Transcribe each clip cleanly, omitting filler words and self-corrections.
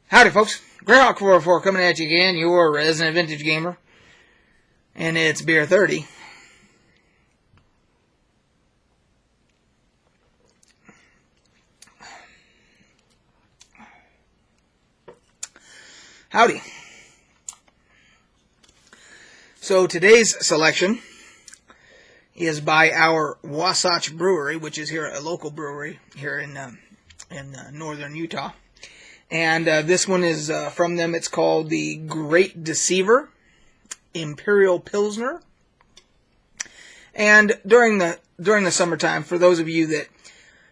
Howdy, folks. Greyhawk404 coming at you again, your resident vintage gamer. And it's beer 30. Howdy. So today's selection is by our Wasatch Brewery, which is here a local brewery here in northern Utah. And this one is from them. It's called the Great Deceiver Imperial Pilsner. And during the summertime, for those of you that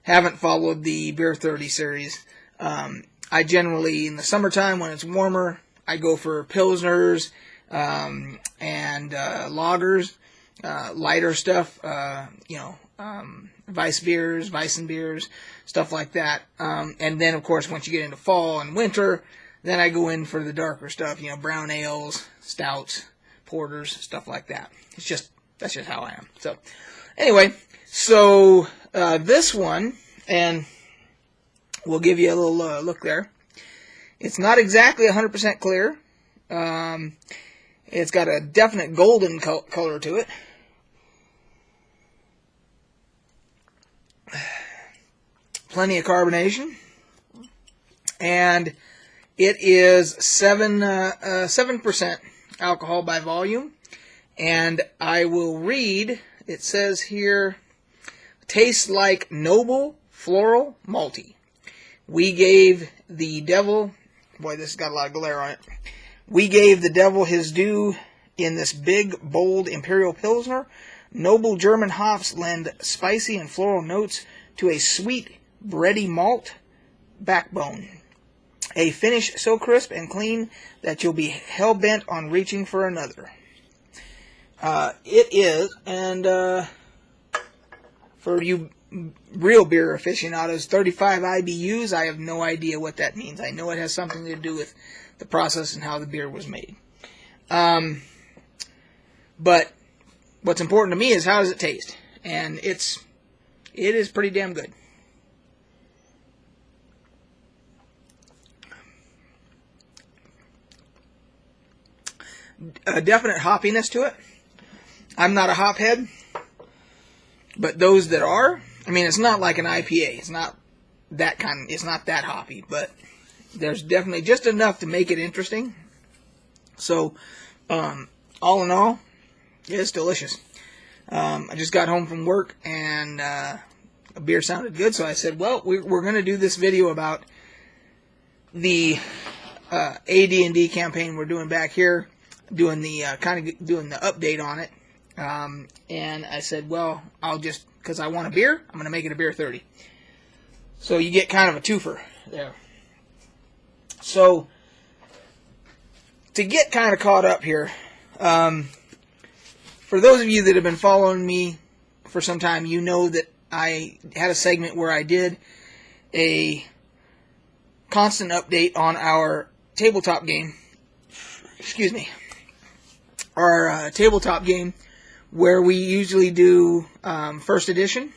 haven't followed the Beer 30 series, I generally, in the summertime when it's warmer, I go for pilsners and lagers, lighter stuff, Weiss beers, Weissen beers, stuff like that. And then, of course, once you get into fall and winter, then I go in for the darker stuff, brown ales, stouts, porters, stuff like that. That's just how I am. So, anyway, this one, and we'll give you a little look there. It's not exactly 100% clear. It's got a definite golden color to it. Plenty of carbonation, and it is 7% alcohol by volume. And I will read. It says here, tastes like noble floral malty. We gave the devil, boy, this has got a lot of glare on it. We gave the devil his due in this big, bold Imperial Pilsner. Noble German hops lend spicy and floral notes to a sweet, bready malt backbone. A finish so crisp and clean that you'll be hell-bent on reaching for another. It is, and for you real beer aficionados, 35 IBUs, I have no idea what that means. I know it has something to do with the process and how the beer was made. But what's important to me is how does it taste? And it is pretty damn good. A definite hoppiness to it. I'm not a hop head, but those that are, it's not like an IPA. It's not that kind. It's not that hoppy, but there's definitely just enough to make it interesting. So, all in all, it's delicious. I just got home from work and a beer sounded good, so I said, well, we're going to do this video about the AD&D campaign we're doing back here, doing the update on it. And I said, well, because I want a beer, I'm going to make it a beer 30. So you get kind of a twofer there. So, to get kind of caught up here, for those of you that have been following me for some time, you know that I had a segment where I did a constant update on our tabletop game. Excuse me. Our tabletop game, where we usually do first edition.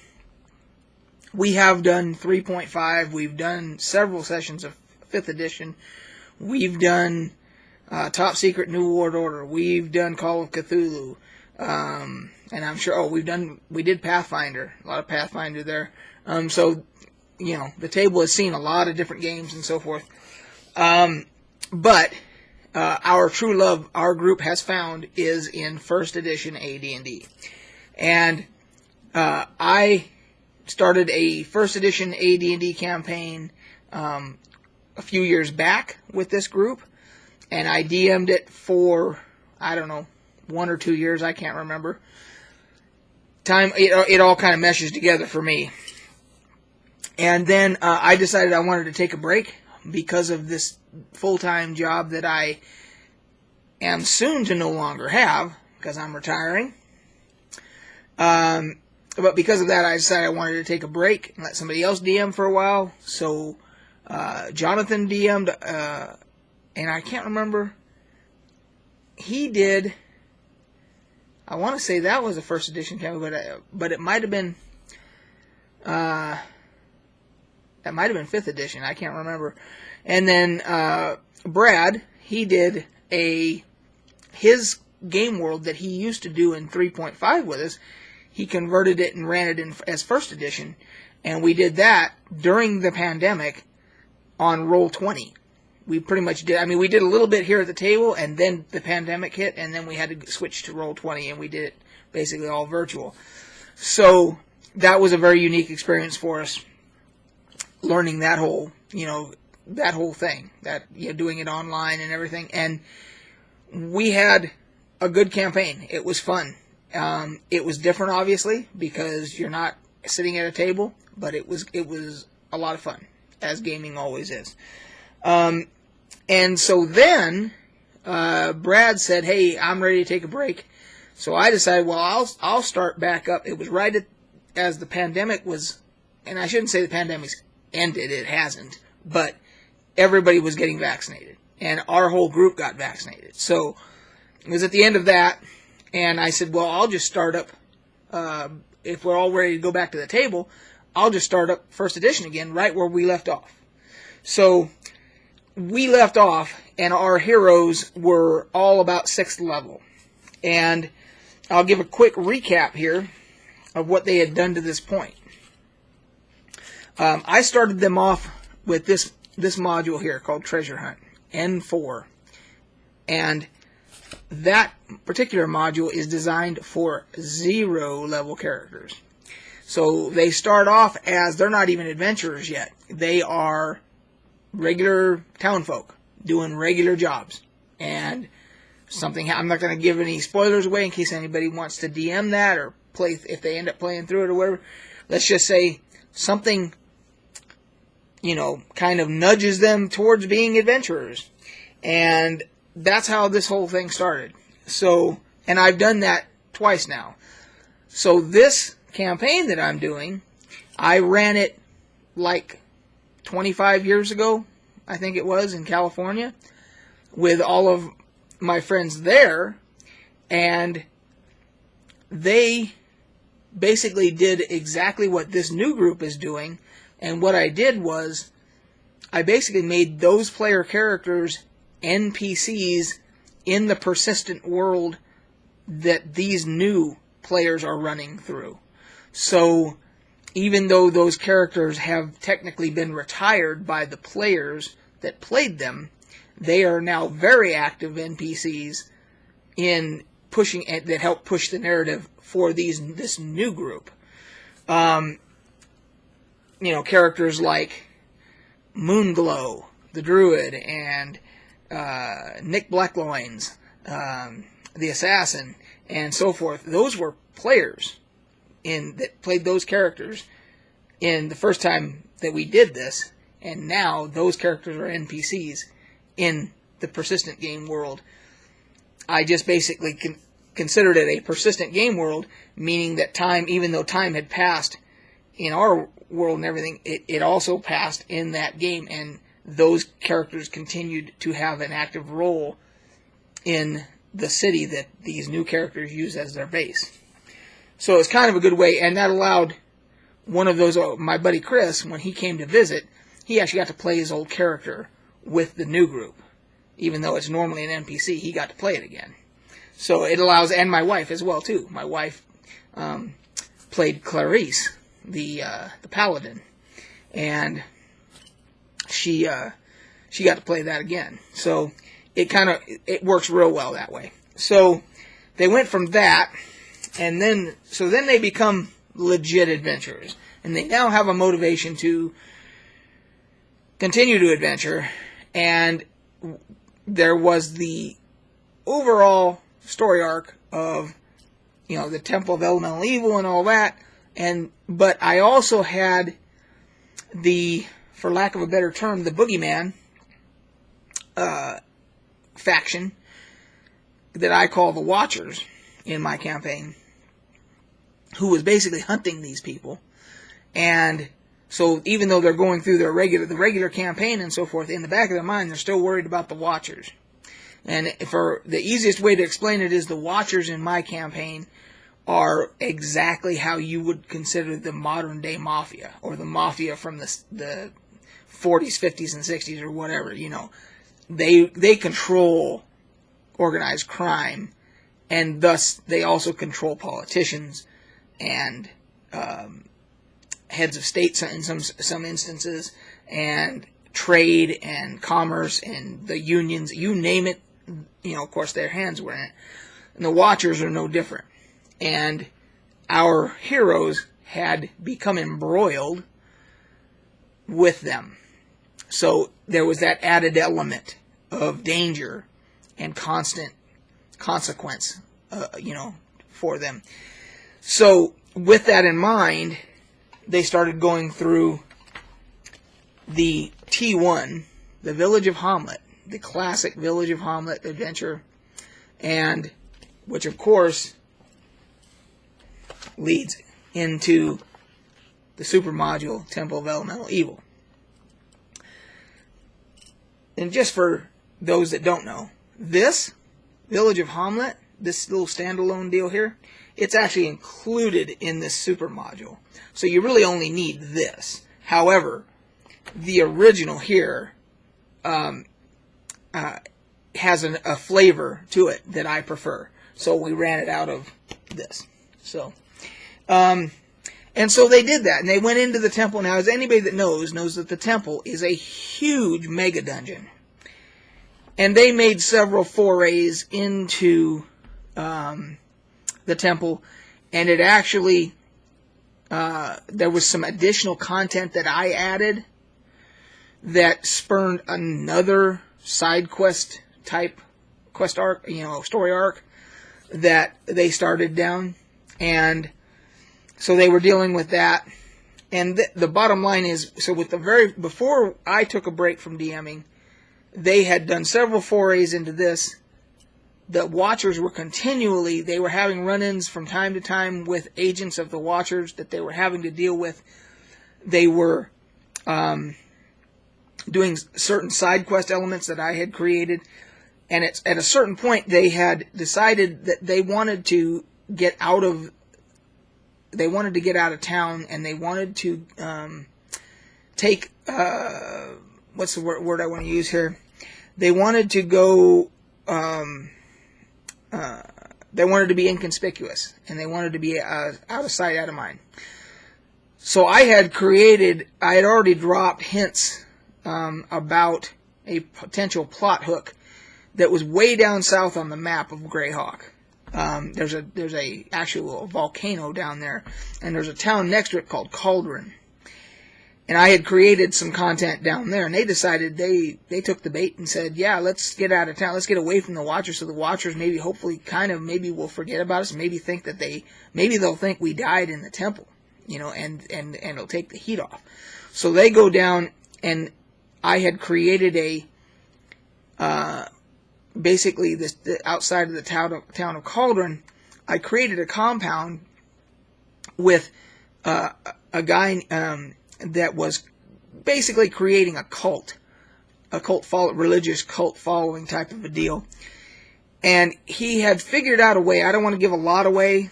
We have done 3.5. We've done several sessions of 5th edition. We've done Top Secret New World Order. We've done Call of Cthulhu. And I'm sure, we did Pathfinder. A lot of Pathfinder there. So, the table has seen a lot of different games and so forth. But our true love, our group has found, is in first edition AD&D. And I started a first edition AD&D campaign a few years back with this group, and I DM'd it for, 1 or 2 years, I can't remember. It all kind of meshes together for me. And then I decided I wanted to take a break because of this full-time job that I am soon to no longer have, because I'm retiring. But because of that, I decided I wanted to take a break and let somebody else DM for a while. So Jonathan DM'd, and I can't remember. He did. I want to say that was a first edition campaign, but it might have been That might have been 5th edition. I can't remember. And then Brad, he did his game world that he used to do in 3.5 with us. He converted it and ran it in as 1st edition. And we did that during the pandemic on Roll20. We pretty much did. I mean, we did a little bit here at the table, and then the pandemic hit, and then we had to switch to Roll20, and we did it basically all virtual. So that was a very unique experience for us, learning that whole thing, doing it online and everything. And we had a good campaign. It was fun. It was different, obviously, because you're not sitting at a table, but it was a lot of fun, as gaming always is. And so then Brad said, "Hey, I'm ready to take a break." So I decided, well, I'll start back up. It was right as the pandemic was, and I shouldn't say the pandemic's ended. It hasn't, but everybody was getting vaccinated, and our whole group got vaccinated. So it was at the end of that, and I said, well, I'll just start up. If we're all ready to go back to the table, I'll just start up 1st edition again, right where we left off. So we left off, and our heroes were all about 6th level. And I'll give a quick recap here of what they had done to this point. I started them off with this module here called Treasure Hunt, N4. And that particular module is designed for 0 level characters. So they start off as, they're not even adventurers yet. They are regular townfolk doing regular jobs. And I'm not going to give any spoilers away in case anybody wants to DM that or play, if they end up playing through it or whatever. Let's just say something, kind of nudges them towards being adventurers. And that's how this whole thing started. So, and I've done that twice now. So this campaign that I'm doing, I ran it like 25 years ago, I think it was, in California, with all of my friends there, and they basically did exactly what this new group is doing. And what I did was, I basically made those player characters NPCs in the persistent world that these new players are running through. So even though those characters have technically been retired by the players that played them, they are now very active NPCs in pushing, that help push the narrative for this new group. Characters like Moonglow, the Druid, and Nick Blackloins, the Assassin, and so forth. Those were players that played those characters in the first time that we did this, and now those characters are NPCs in the persistent game world. I just basically considered it a persistent game world, meaning that time, even though time had passed in our world and everything, it also passed in that game, and those characters continued to have an active role in the city that these new characters use as their base. So it's kind of a good way, and that allowed one of those, my buddy Chris, when he came to visit, he actually got to play his old character with the new group. Even though it's normally an NPC, he got to play it again. So it allows, and my wife as well too. My wife played Clarice, the paladin, and she got to play that again. So it works real well that way. So they went from that, and then they become legit adventurers, and they now have a motivation to continue to adventure. And there was the overall story arc of the Temple of Elemental Evil and all that, but I also had for lack of a better term, the Boogeyman faction that I call the Watchers in my campaign, who was basically hunting these people. And so even though they're going through the regular campaign and so forth, in the back of their mind, they're still worried about the Watchers. And for the easiest way to explain it is, the Watchers in my campaign are exactly how you would consider the modern day mafia, or the mafia from the 40s, 50s, and 60s, or whatever. They control organized crime, and thus they also control politicians and heads of states in some instances, and trade and commerce and the unions, you name it. Of course, their hands were in it. And the Watchers are no different. And our heroes had become embroiled with them. So there was that added element of danger and constant consequence, for them. So with that in mind, they started going through the T1, the Village of Hamlet, the classic Village of Hamlet adventure, and which of course leads into the super module Temple of Elemental Evil. And just for those that don't know, this Village of Hamlet, this little standalone deal here, it's actually included in this super module. So you really only need this. However, the original here has a flavor to it that I prefer. So we ran it out of this. So, and so they did that, and they went into the temple. Now, as anybody that knows that the temple is a huge mega dungeon. And they made several forays into the temple, and it actually, there was some additional content that I added that spurned another side quest type quest arc, story arc that they started down. And so they were dealing with that. And the bottom line is, so with before I took a break from DMing, they had done several forays into this. The Watchers were they were having run-ins from time to time with agents of the Watchers that they were having to deal with. They were doing certain side quest elements that I had created. And at a certain point, they had decided that they wanted to get out of town, and they wanted to take, what's the word I want to use here? They wanted to go, they wanted to be inconspicuous, and they wanted to be out of sight, out of mind. So I had already dropped hints about a potential plot hook that was way down south on the map of Greyhawk. There's a actual volcano down there, and there's a town next to it called Cauldron. And I had created some content down there, and they decided they took the bait and said, yeah, let's get out of town, let's get away from the Watchers, so the Watchers maybe will forget about us, maybe they'll think we died in the temple, and it'll take the heat off. So they go down, and I had created basically outside of the town of Cauldron, I created a compound with a guy that was basically creating a religious cult following type of a deal. And he had figured out a way. I don't want to give a lot away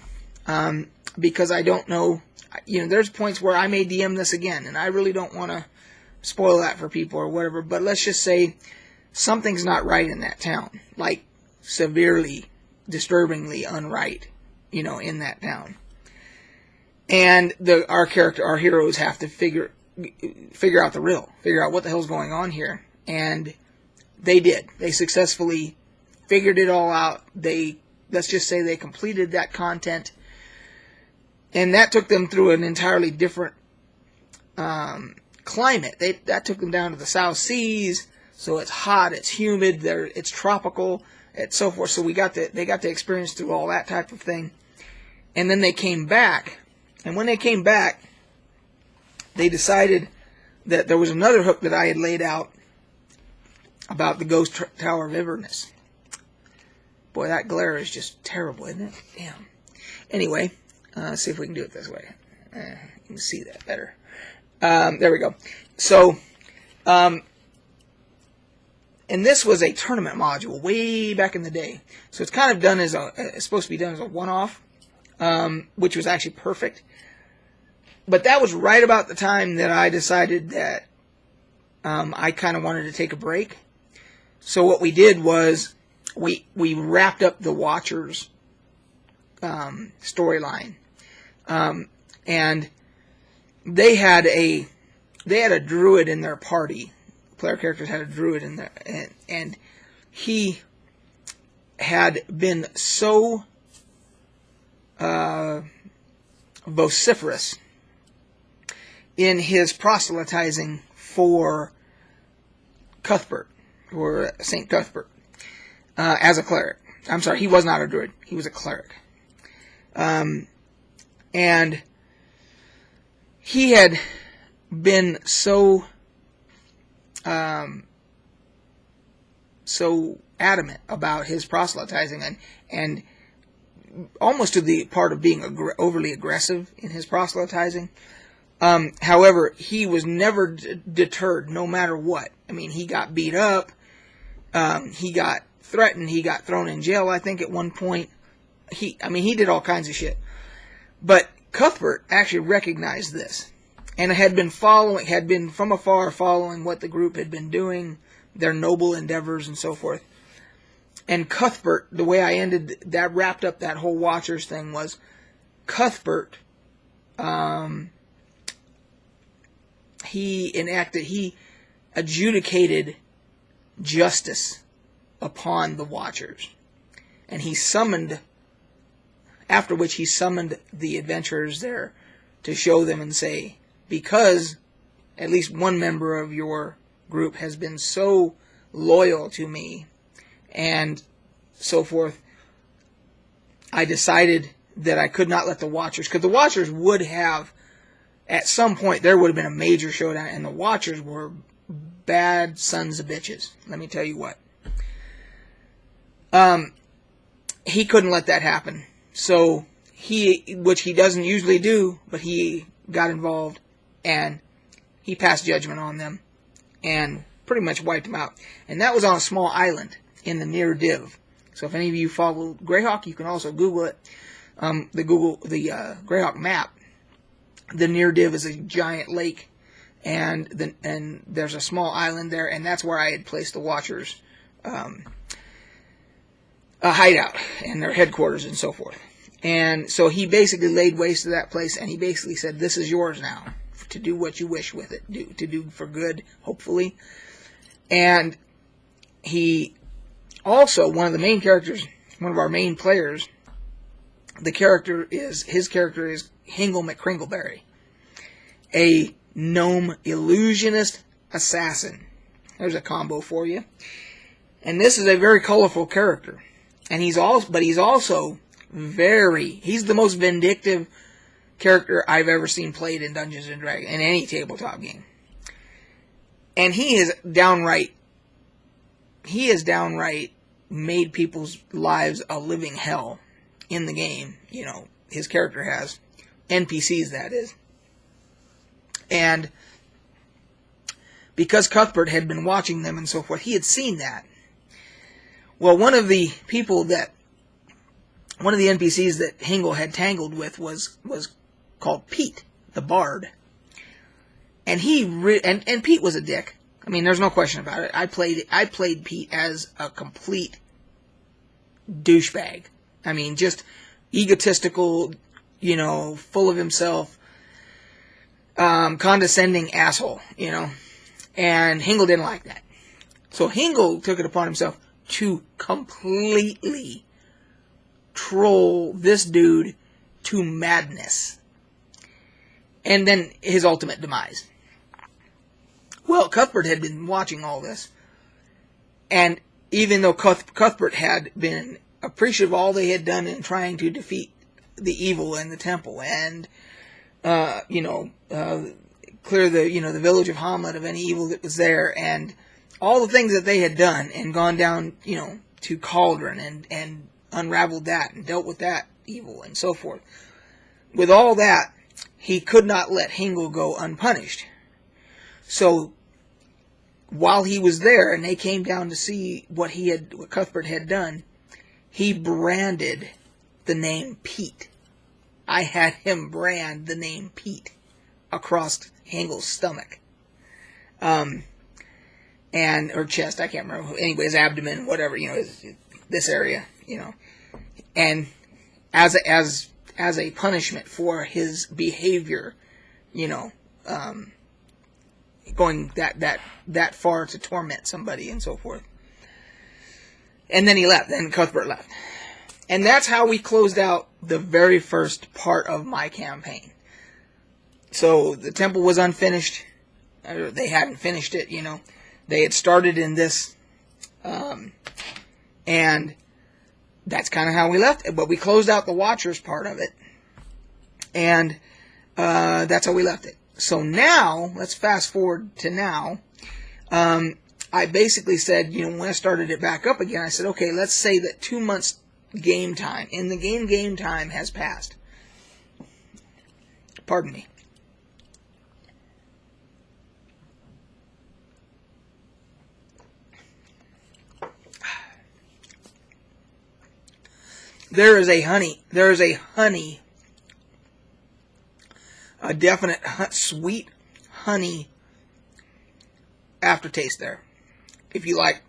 because I don't know. There's points where I may DM this again, and I really don't want to spoil that for people or whatever. But let's just say something's not right in that town, like severely, disturbingly unright, in that town. And our heroes have to figure out the riddle, figure out what the hell's going on here. And they did. They successfully figured it all out. Let's just say they completed that content. And that took them through an entirely different climate. That took them down to the South Seas. So it's hot, it's humid, it's tropical, and so forth. So they got to experience through all that type of thing. And then they came back. And when they came back, they decided that there was another hook that I had laid out about the Ghost Tower of Inverness. Boy, that glare is just terrible, isn't it? Damn. Anyway, let's see if we can do it this way. You can see that better. There we go. So, and this was a tournament module way back in the day. So it's kind of done it's supposed to be done as a one-off. which was actually perfect. But that was right about the time that I decided that I kind of wanted to take a break. So what we did was we wrapped up the Watchers storyline, and they had a druid in their party. Player characters had a druid in there, and he had been so vociferous in his proselytizing for Cuthbert, or Saint Cuthbert, as a cleric. I'm sorry, he was not a druid. He was a cleric. And he had been so adamant about his proselytizing and almost to the part of being overly aggressive in his proselytizing. However, he was never deterred, no matter what. I mean, he got beat up, he got threatened, he got thrown in jail, I think, at one point. He did all kinds of shit. But Cuthbert actually recognized this, and had been from afar following what the group had been doing, their noble endeavors and so forth. And Cuthbert, the way I wrapped up that whole Watchers thing was, Cuthbert, he adjudicated justice upon the Watchers. And after which he summoned the adventurers there to show them and say, because at least one member of your group has been so loyal to me and so forth, I decided that I could not let the Watchers, because the Watchers would have, at some point, there would have been a major showdown, and the Watchers were bad sons of bitches. Let me tell you what. He couldn't let that happen. So which he doesn't usually do, but he got involved, and he passed judgment on them, and pretty much wiped them out. And that was on a small island in the near div. So if any of you follow Greyhawk, you can also Google it. The Greyhawk map. The near div is a giant lake, and there's a small island there, and that's where I had placed the Watchers' a hideout and their headquarters and so forth. And so he basically laid waste to that place, and he basically said, this is yours now, to do what you wish with it, to do for good, hopefully. And he also, one of the main characters, one of our main players, his character is Hingle McCringleberry, a gnome illusionist assassin. There's a combo for you. And this is a very colorful character. And he's also he's the most vindictive character I've ever seen played in Dungeons & Dragons, in any tabletop game. And he has downright made people's lives a living hell in the game. You know, his character has. NPCs, that is. And because Cuthbert had been watching them and so forth, he had seen that. Well, one of the NPCs that Hingle had tangled with was called Pete, the Bard. And and Pete was a dick. I mean, there's no question about it. I played Pete as a complete douchebag. I mean, just egotistical, you know, full of himself, condescending asshole, you know. And Hingle didn't like that. So Hingle took it upon himself to completely troll this dude to madness. And then his ultimate demise. Well, Cuthbert had been watching all this. And even though Cuthbert had been appreciative of all they had done in trying to defeat the evil in the temple and, clear the village of Hamlet of any evil that was there, and all the things that they had done and gone down, to Cauldron and unraveled that and dealt with that evil and so forth. With all that, he could not let Hingle go unpunished. So, while he was there and they came down to see what Cuthbert had done, he branded the name Pete I had him brand the name Pete across Hangel's stomach. Or chest, I can't remember. Anyway, his abdomen, whatever, this area, and as a punishment for his behavior, going that far to torment somebody and so forth. And then he left, and Cuthbert left. And that's how we closed out the very first part of my campaign. So the temple was unfinished. They hadn't finished it, They had started in this, and that's kind of how we left it. But we closed out the Watchers part of it, and that's how we left it. So now, let's fast forward to now. I basically said, when I started it back up again, I said, okay, let's say that 2 months game time, in the game time has passed. Pardon me. There is a definite sweet honey aftertaste there. If you like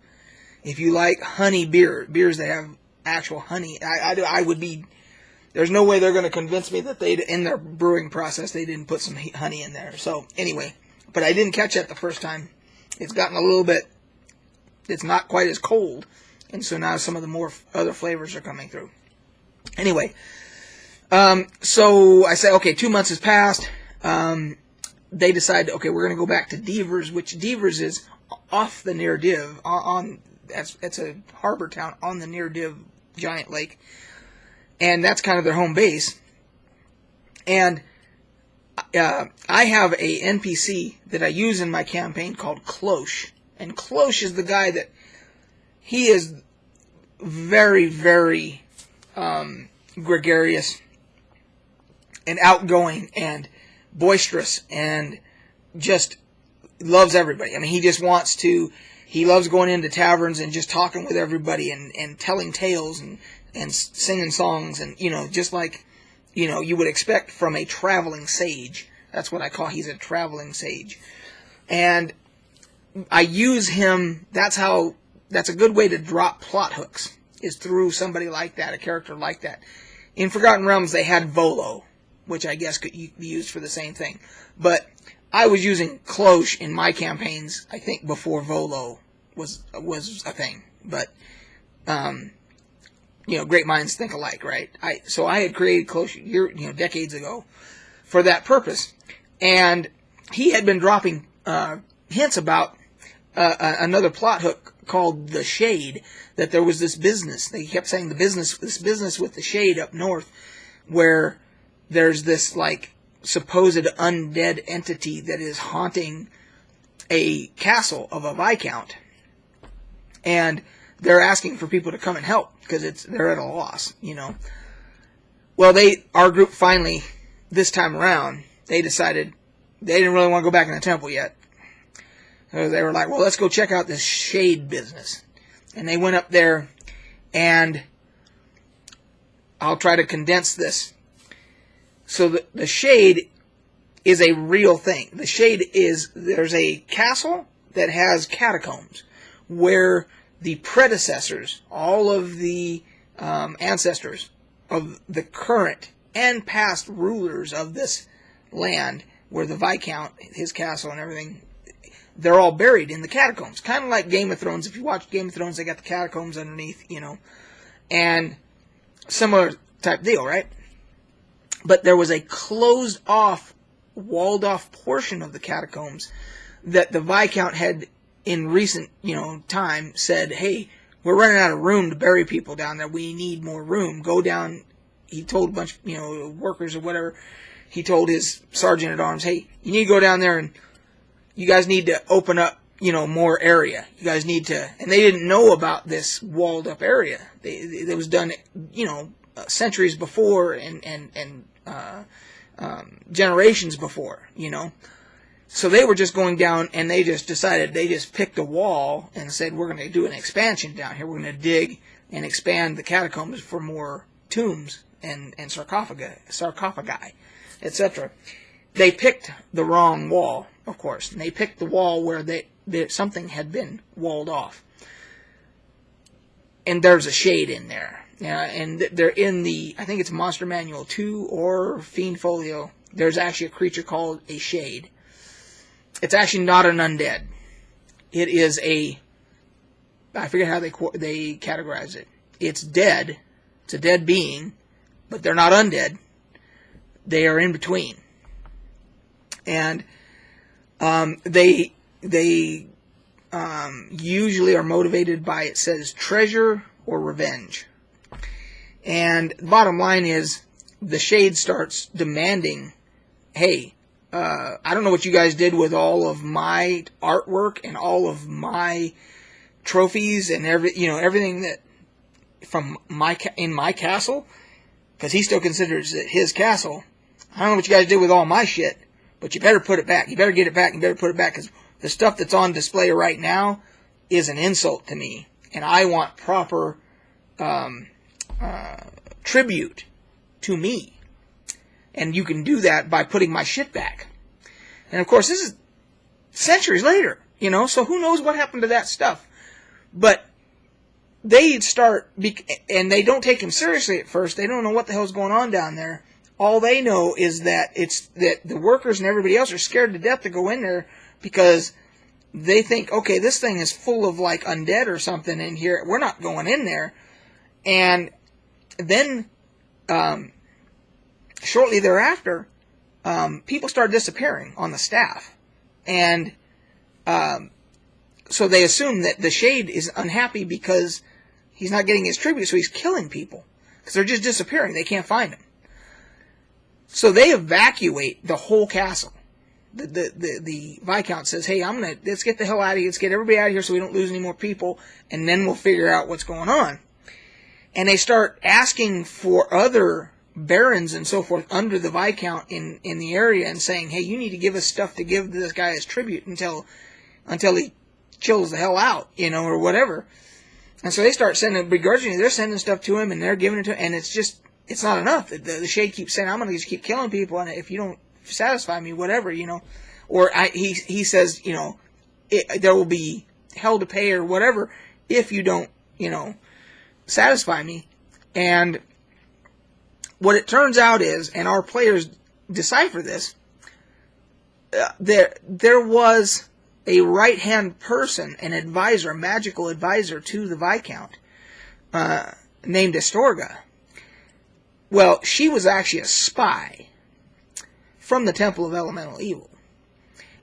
honey beers that have actual honey, I would be. There's no way they're going to convince me that in their brewing process they didn't put some honey in there. So anyway, but I didn't catch that the first time. It's gotten a little bit. It's not quite as cold, and so now some of the more other flavors are coming through. Anyway, so I said, okay, 2 months has passed. They decided, okay, we're going to go back to Devers, which Devers is off the Near Div. It's a harbor town on the Near Div giant lake. And that's kind of their home base. And I have a NPC that I use in my campaign called Cloche. And Cloche is the guy that he is very, very gregarious and outgoing and boisterous and just loves everybody. I mean, he loves going into taverns and just talking with everybody and telling tales and singing songs and, just like, you would expect from a traveling sage. That's what I call, he's a traveling sage. And I use him, that's a good way to drop plot hooks, is through somebody like that, a character like that. In Forgotten Realms, they had Volo, which I guess could be used for the same thing. But I was using Cloche in my campaigns, I think, before Volo was a thing. But, great minds think alike, right? So I had created Cloche decades ago for that purpose. And he had been dropping hints about another plot hook called The Shade, that there was this business. They kept saying this business with the Shade up north, where there's this, supposed undead entity that is haunting a castle of a Viscount. And they're asking for people to come and help, because they're at a loss, Well, our group finally, this time around, they decided they didn't really want to go back in the temple yet. So they were like, well, let's go check out this Shade business. And they went up there, and I'll try to condense this. So the Shade is a real thing. The Shade there's a castle that has catacombs where the predecessors, all of the ancestors of the current and past rulers of this land, where the Viscount, his castle and everything, they're all buried in the catacombs. Kind of like Game of Thrones. If you watch Game of Thrones, they got the catacombs underneath, And similar type deal, right? But there was a closed-off, walled-off portion of the catacombs that the Viscount had, in recent, time, said, hey, we're running out of room to bury people down there. We need more room. Go down. He told a bunch of, workers or whatever. He told his sergeant-at-arms, hey, you need to go down there and you guys need to open up, more area. You guys need to, and they didn't know about this walled up area. It was done, centuries before and generations before, So they were just going down, and they just picked a wall and said, we're going to do an expansion down here. We're going to dig and expand the catacombs for more tombs, and sarcophagi, etc. They picked the wrong wall, of course. And they picked the wall where something had been walled off. And there's a shade in there. And they're in I think it's Monster Manual 2 or Fiend Folio. There's actually a creature called a shade. It's actually not an undead. It is I forget how they categorize it. It's dead. It's a dead being, but they're not undead. They are in between. And they usually are motivated by, it says, treasure or revenge. And the bottom line is, the shade starts demanding, hey, I don't know what you guys did with all of my artwork and all of my trophies and everything that from in my castle, because he still considers it his castle. I don't know what you guys did with all my shit, but you better put it back. You better get it back. You better put it back, because the stuff that's on display right now is an insult to me, and I want proper tribute to me. And you can do that by putting my shit back. And of course, this is centuries later, so who knows what happened to that stuff. But they start, and they don't take him seriously at first. They don't know what the hell's going on down there. All they know is that the workers and everybody else are scared to death to go in there, because they think, okay, this thing is full of like undead or something in here. We're not going in there. And then shortly thereafter, people start disappearing on the staff. And so they assume that the shade is unhappy because he's not getting his tribute, so he's killing people. Because they're just disappearing. They can't find him. So they evacuate the whole castle. The Viscount says, hey, let's get the hell out of here. Let's get everybody out of here so we don't lose any more people, and then we'll figure out what's going on. And they start asking for other barons and so forth under the Viscount in the area and saying, hey, you need to give us stuff to give this guy as tribute until he chills the hell out, or whatever. And so they start sending, begrudgingly, they're sending stuff to him, and they're giving it to him, and it's not enough. The shade keeps saying, I'm going to just keep killing people, and if you don't satisfy me, whatever, Or he says, there will be hell to pay or whatever if you don't, satisfy me. And what it turns out is, and our players decipher this, there was a right-hand person, an advisor, a magical advisor to the Viscount, named Astorga. Well, she was actually a spy from the Temple of Elemental Evil.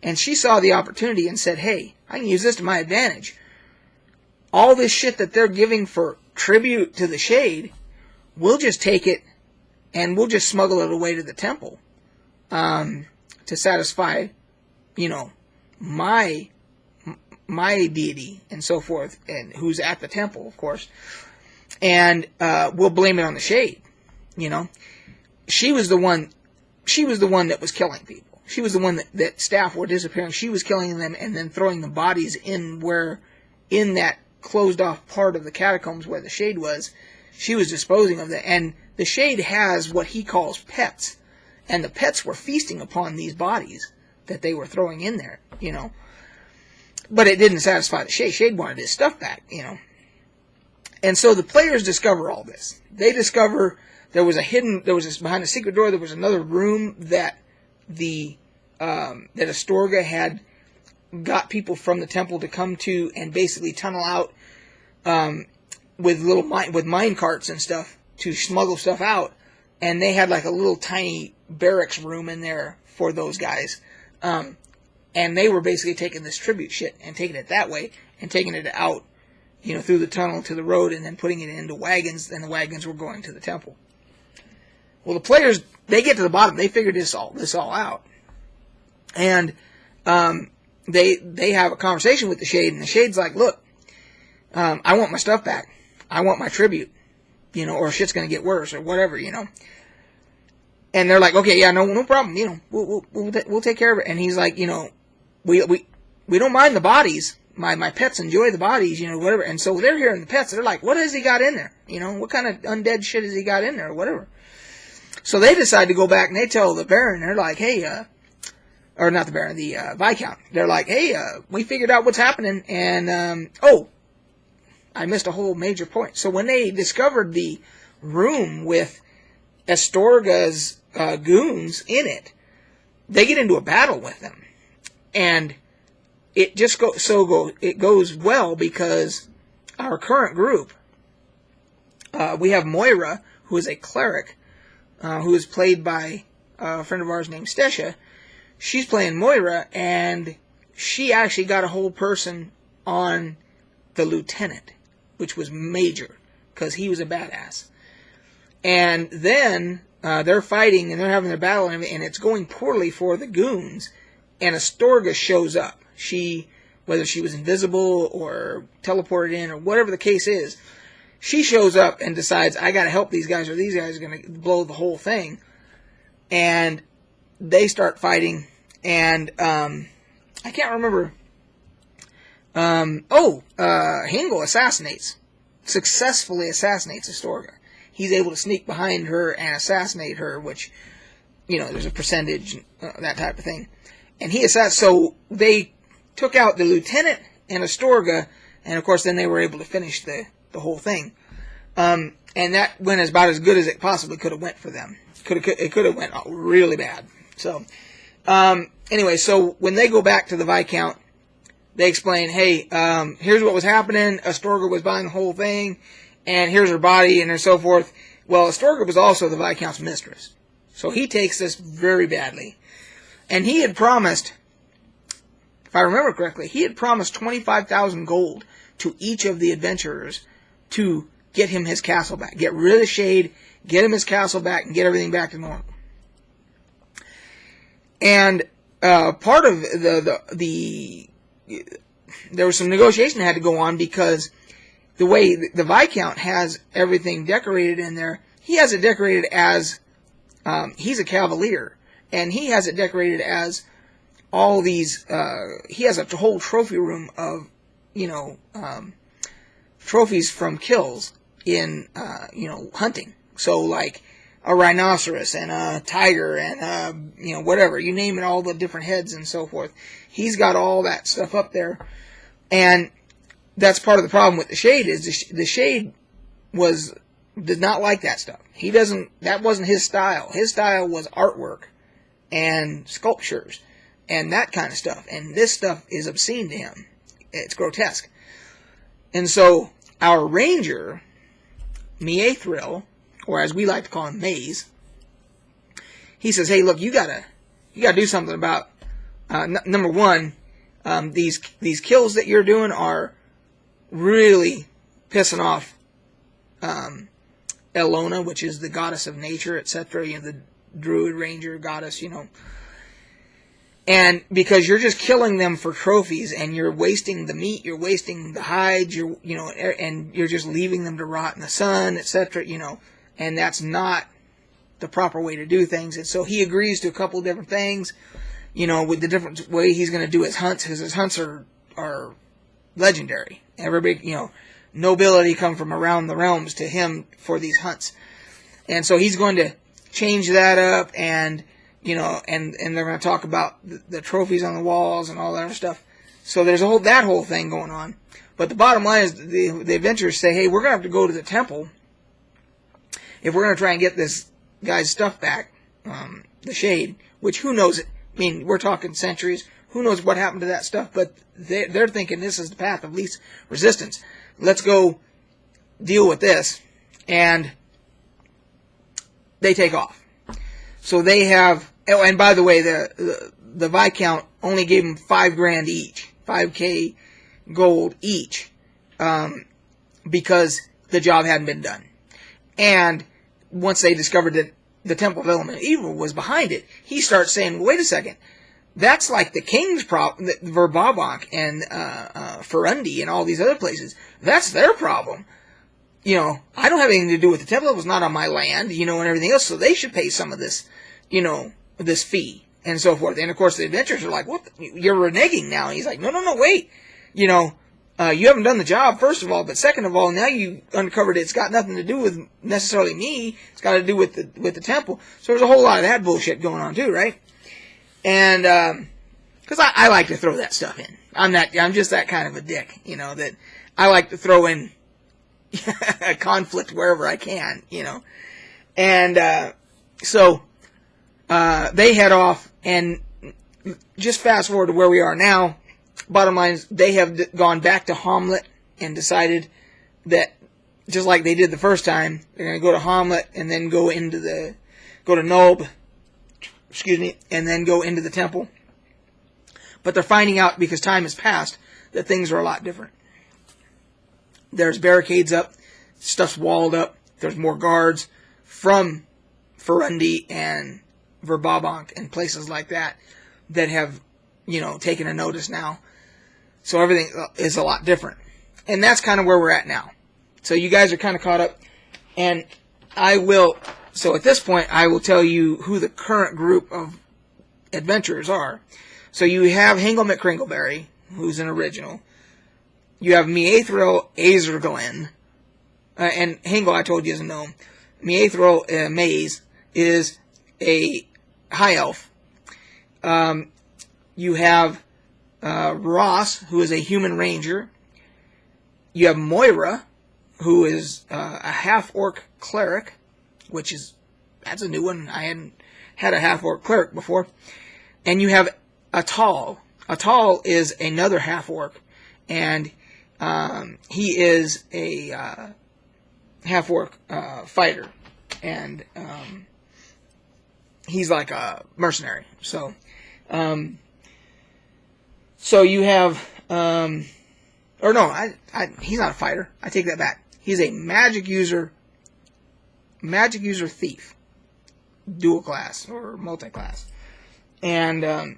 And she saw the opportunity and said, hey, I can use this to my advantage. All this shit that they're giving for tribute to the Shade, we'll just take it and we'll just smuggle it away to the temple to satisfy, my deity and so forth, and who's at the temple, of course. And we'll blame it on the Shade. She was the one that was killing people. She was the one that staff were disappearing. She was killing them and then throwing the bodies in that closed off part of the catacombs where the Shade was. She was disposing of them. And the Shade has what he calls pets. And the pets were feasting upon these bodies that they were throwing in there, But it didn't satisfy the Shade. Shade wanted his stuff back, And so the players discover all this. They discover behind a secret door, there was another room that that Astorga had got people from the temple to come to and basically tunnel out with mine carts and stuff to smuggle stuff out. And they had like a little tiny barracks room in there for those guys. And they were basically taking this tribute shit and taking it that way and taking it out, through the tunnel to the road and then putting it into wagons, and the wagons were going to the temple. Well, the players, they get to the bottom. They figured this all out. And they have a conversation with the Shade, and the Shade's like, look, I want my stuff back. I want my tribute, or shit's going to get worse, or whatever, And they're like, okay, yeah, no problem, we'll take care of it. And he's like, we don't mind the bodies. My pets enjoy the bodies, whatever. And so they're hearing the pets. They're like, what has he got in there? What kind of undead shit has he got in there, or whatever. So they decide to go back and they tell the Baron, they're like, hey, or not the Baron, the Viscount. They're like, hey, we figured out what's happening, and, oh, I missed a whole major point. So when they discovered the room with Astorga's goons in it, they get into a battle with them. And it just it goes well because our current group, we have Moira, who is a cleric, who is played by a friend of ours named Stesha. She's playing Moira, and she actually got a whole person on the lieutenant, which was major, because he was a badass. And then they're fighting, and they're having their battle, and it's going poorly for the goons, and Astorga shows up. Whether she was invisible or teleported in or whatever the case is, she shows up and decides, I gotta help these guys or these guys are gonna blow the whole thing. And they start fighting, and I can't remember. Hingle successfully assassinates Astorga. He's able to sneak behind her and assassinate her, which, there's a percentage, that type of thing. And so they took out the lieutenant and Astorga, and of course then they were able to finish the whole thing. And that went about as good as it possibly could have went for them. It could have went really bad. So, anyway, so when they go back to the Viscount, they explain, hey, here's what was happening. Astorga was buying the whole thing, and here's her body, and so forth. Well, Astorga was also the Viscount's mistress. So he takes this very badly. And he had promised, if I remember correctly, he had promised 25,000 gold to each of the adventurers to get him his castle back. Get rid of the Shade, get him his castle back, and get everything back to normal. And part of there was some negotiation that had to go on, because the way the Viscount has everything decorated in there, he has it decorated as, he's a cavalier, and he has it decorated as all these, he has a whole trophy room of, trophies from kills in, hunting. So, like, a rhinoceros and a tiger and, whatever. You name it, all the different heads and so forth. He's got all that stuff up there. And that's part of the problem with the Shade, is the Shade did not like that stuff. That wasn't his style. His style was artwork and sculptures and that kind of stuff. And this stuff is obscene to him. It's grotesque. And so our ranger, Miethril, or as we like to call him, Maze, he says, hey, look, you gotta do something about, number one, these kills that you're doing are really pissing off Elona, which is the goddess of nature, etc., the druid ranger goddess, and because you're just killing them for trophies, and you're wasting the meat, you're wasting the hides, and you're just leaving them to rot in the sun, etc., and that's not the proper way to do things. And so he agrees to a couple of different things, with the different way he's going to do his hunts, because his hunts are legendary. Everybody, nobility come from around the realms to him for these hunts. And so he's going to change that up, and and they're going to talk about the trophies on the walls and all that other stuff. So there's that whole thing going on. But the bottom line is the adventurers say, hey, we're going to have to go to the temple if we're going to try and get this guy's stuff back, the Shade, which who knows it. I mean, we're talking centuries. Who knows what happened to that stuff, but they're thinking this is the path of least resistance. Let's go deal with this. And they take off. So they have, and by the way, the Viscount only gave them $5,000 each, 5K gold each, because the job hadn't been done. And once they discovered that the Temple of Element Evil was behind it, he starts saying, wait a second, that's like the king's problem, Verbabonk and Ferundi and all these other places. That's their problem. I don't have anything to do with the temple. It was not on my land, and everything else, so they should pay some of this, this fee, and so forth. And, of course, the adventurers are like, what? You're reneging now. And he's like, no, wait. you haven't done the job, first of all, but second of all, now you uncovered it's got nothing to do with necessarily me. It's got to do with the temple. So there's a whole lot of that bullshit going on too, right? And because I like to throw that stuff in. I'm just that kind of a dick, you know, that I like to throw in a conflict wherever I can, you know. And so they head off, and just fast forward to where we are now. Bottom line is they have gone back to Hamlet and decided that, just like they did the first time, they're going to go to Hamlet and then go to Nob, and then go into the temple. But they're finding out, because time has passed, that things are a lot different. There's barricades up, stuff's walled up, there's more guards from Ferundi and Verbabank and places like that have, you know, taken a notice now. So everything is a lot different. And that's kind of where we're at now. So you guys are kind of caught up. And so at this point, I will tell you who the current group of adventurers are. So you have Hingle McCringleberry, who's an original. You have Miethril Azerglen. And Hingle, I told you, is a gnome. Miethril Maze is a high elf. You have Ross, who is a human ranger. You have Moira, who is a half-orc cleric, that's a new one. I hadn't had a half-orc cleric before. And you have Atal. Atal is another half-orc, and he is a half-orc fighter, and he's like a mercenary. So you have, or no, he's not a fighter. I take that back. He's a magic user thief, dual class or multi-class, and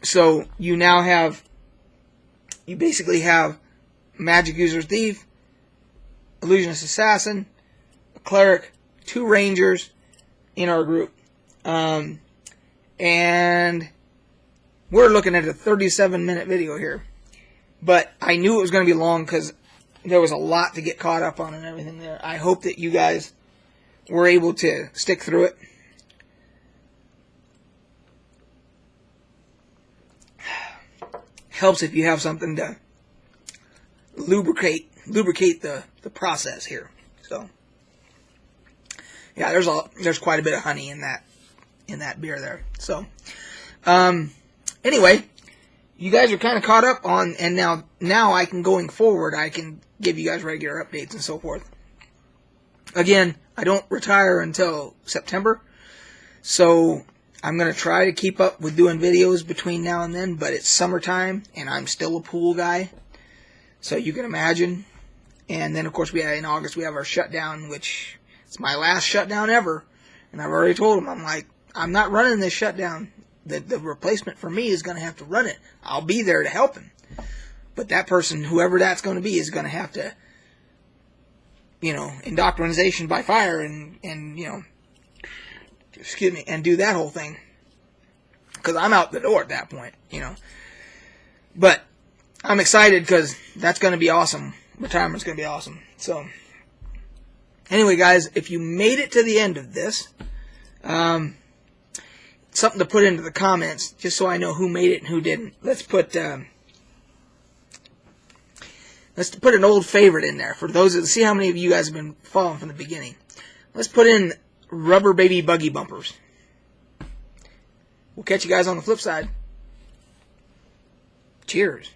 so you basically have magic user thief, illusionist assassin, a cleric, 2 rangers in our group, and we're looking at a 37-minute video here. But I knew it was going to be long because there was a lot to get caught up on and everything there. I hope that you guys were able to stick through it. Helps if you have something to lubricate the process here. So yeah, there's quite a bit of honey in that beer there. So anyway, you guys are kind of caught up on, and now I can, going forward, I can give you guys regular updates and so forth. Again, I don't retire until September, so I'm going to try to keep up with doing videos between now and then, but it's summertime, and I'm still a pool guy, so you can imagine. And then, of course, in August we have our shutdown, which it's my last shutdown ever, and I've already told them, I'm not running this shutdown. The replacement for me is going to have to run it. I'll be there to help him. But that person, whoever that's going to be, is going to have to, you know, indoctrination by fire and you know, and do that whole thing. Because I'm out the door at that point, you know. But I'm excited because that's going to be awesome. Retirement's going to be awesome. So, anyway, guys, if you made it to the end of this, something to put into the comments, just so I know who made it and who didn't. Let's put an old favorite in there for those see how many of you guys have been following from the beginning. Let's put in Rubber Baby Buggy Bumpers. We'll catch you guys on the flip side. Cheers.